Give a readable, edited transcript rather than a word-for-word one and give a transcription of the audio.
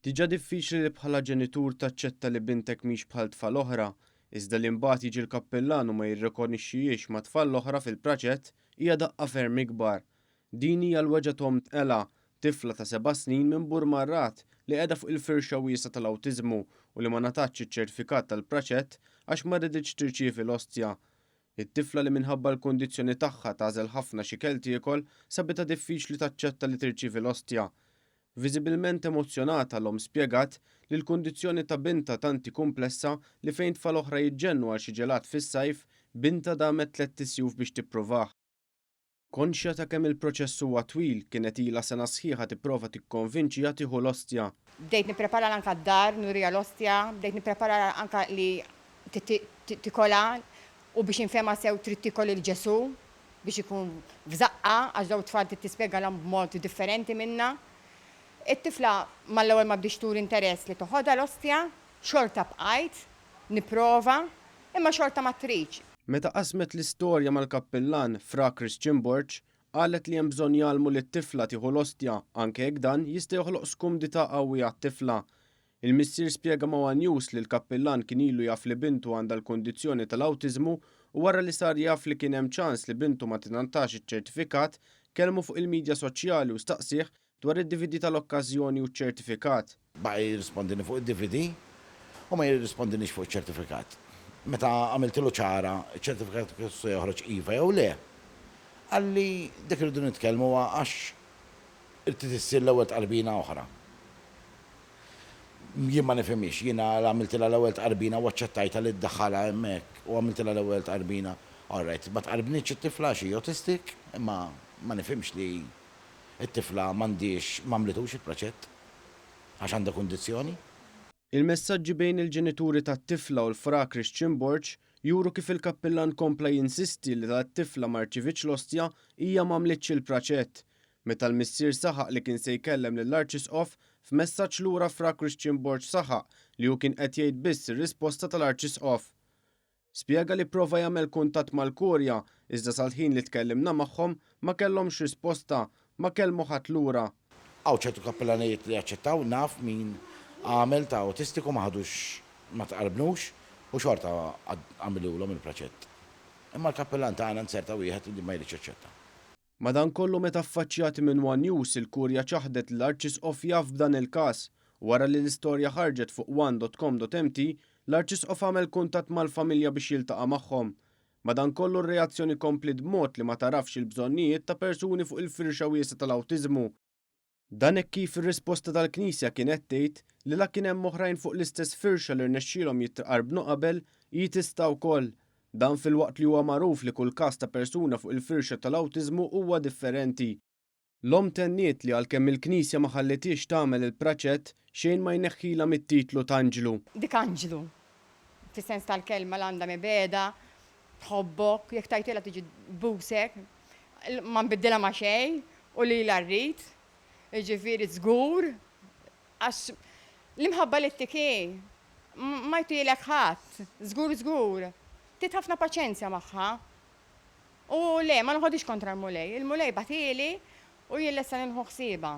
Diġà diffiċli li bħala ġenitur taċċetta li bintek mhix bħal tfal oħra, iżda li mbagħad jiġi l-kappellan u ma jirrikonixxijiex ma' tfal oħra fil-proġett hija daqqa ferm ikbar. Din hija l-weġa' Tom Ela, tifla ta' 7 snin minn Burmarrat li qiegħda fuq il-firxa wiesa tal-awtiżmu u li ma ngħatatx iċ-ċertifikat tal-proġett għax ma rriditx tirċievi l-ostja. It-tifla li minħabba l-kundizzjoni tagħha tagħżel ħafna xikel tiekol sabitha diffiċli taċċetta li tirċievi l-ostja. Viżibilment emozzjonata l-om spjegat li l-kundizzjoni ta' binta tanti komplessa li fejn tfal oħra jiġġennu għal xi ġelat fis-sajf, binta damet 3 tisjuf biex tipprovah. Konxja ta' kemm il-proċess huwa twil, kienet ilha sena sħiħa tipprova tikkonvinċiha tieħu l-ostja. Bdejt nipprepara anke d-dar, nurija l-ostja, bdejt nipprepara anke li tikola u biex infema sew trid tikol il-ġesu biex ikun f'żaqqa għax daw tfal tispjegalhom b'mod differenti minna. It-tifla mal-ewwel ma bdiex tur interess li toħodha l-ostja, xorta bqajt, nipprova, imma xorta ma tridx. Meta qasmet l-istorja mal-kappellan Fra Christian Borch, qalet li hemm bżonn jgħallmu li t-tifla tieħu l-ostja anke jekk dan jista' joħloq skumdita qawwi għat-tifla. Il-missier spjega ma' News li l-kappellan kien ilu jaf li bintu għandha l-kondizzjoni tal-awtiżmu u wara li sar jaf li kien hemm ċans li bintu ma tingħatax iċ-ċertifikat, kelmu fuq il-midja soċjali u staqsih dwar id-DVD tal-okkażjoni u ċ-ċertifikat. Baqa jirrispondini fuq id-DVD u ma jirrispondinix fuq iċ-ċertifikat. Meta għamiltilu ċara, iċ-ċertifikat se joħroġ iva jew le. Għalli dik irridu nitkellmu għax irtid issir l-ewwel tqarbina oħra. Jien ma nifhimix, jiena għamiltilha l-ewwel tqarbina u aċċettajta li ddaħħalha hemmhekk u għamiltilha l-ewwel tqarbina. All right, ma tqarbnitx it-tifla xi autistic, imma ma nifhimx li it-tifla m'għandix m'għamlitux il-proċett għax għandha kundizzjoni. Il-messaġġi bejn il-ġenituri tat-tifla u l-Fra Christian Borch juru kif il-kappellan kompla jinsisti li tat-tifla ma rċivitx l-ostja hija m'għamlitx il-proċett. Meta l-missier saħaq li kien se jkellem lill-Arċisqof, f'messaġġ lura Fra Christian Borch saħaq li hu kien qed jgħid biss ir-risposta tal-Arċisqof. Spjega li prova jagħmel kuntatt mal-Kurja iżda sal-ħin li tkellimna magħhom ma kellhomx risposta, ma kellmu ħadd lura. Għaw ċertu kappellanijiet li jaċċettaw naf min għamel ta' autistiku ma ħadux ma tqarbnux u xorta għamilulhom il-proċett. Imma l-kappellan tagħna nserta wieħed li ma jridx jaċċetta. Madankollu meta affaċċjati minn News il-Kurja ċaħdet l-Arċisqof jaf f'dan il-każ wara li l-istorja ħarġet fuq one.com.mt l-Arċisqof għamel kuntatt mal-familja biex jiltaqa' magħhom. Madankollu r-reazzjoni komplit b'mod li ma tarafx il-bżonnijiet ta' persuni fuq il-firxa wiesa tal-awtiżmu. Dan hekk kif ir-risposta tal-Knisja kienet tgħid li la kien hemm oħrajn fuq l-istess firxa li rnexxielhom jittqarbnu qabel jitista' wkoll. Dan fil-waqt li huwa magħruf li kull każ ta' persuna fuq il-firxa tal-awtiżmu huwa differenti. L-om tenniet li għalkemm il-Knisja ma ħallitix tagħmel il-proċett xejn ma jneħħilha mit-titlu ta' Anġlu. Dik Anġlu. Fis-sens tal-kelma l-għandha mibeda, tħobbok, jekk tajtilha tiġi busek, ma nbiddilha ma' xejn u li l-arrit. Ġifieri żgur, għax l-imħabba li t-tikej, ma jtilek ħadd, żgur. Tit ħafna paċenzja magħha. U le, ma nħodix kontra l-mulej. Il-mulej batili u jillessa nħu ħsieba.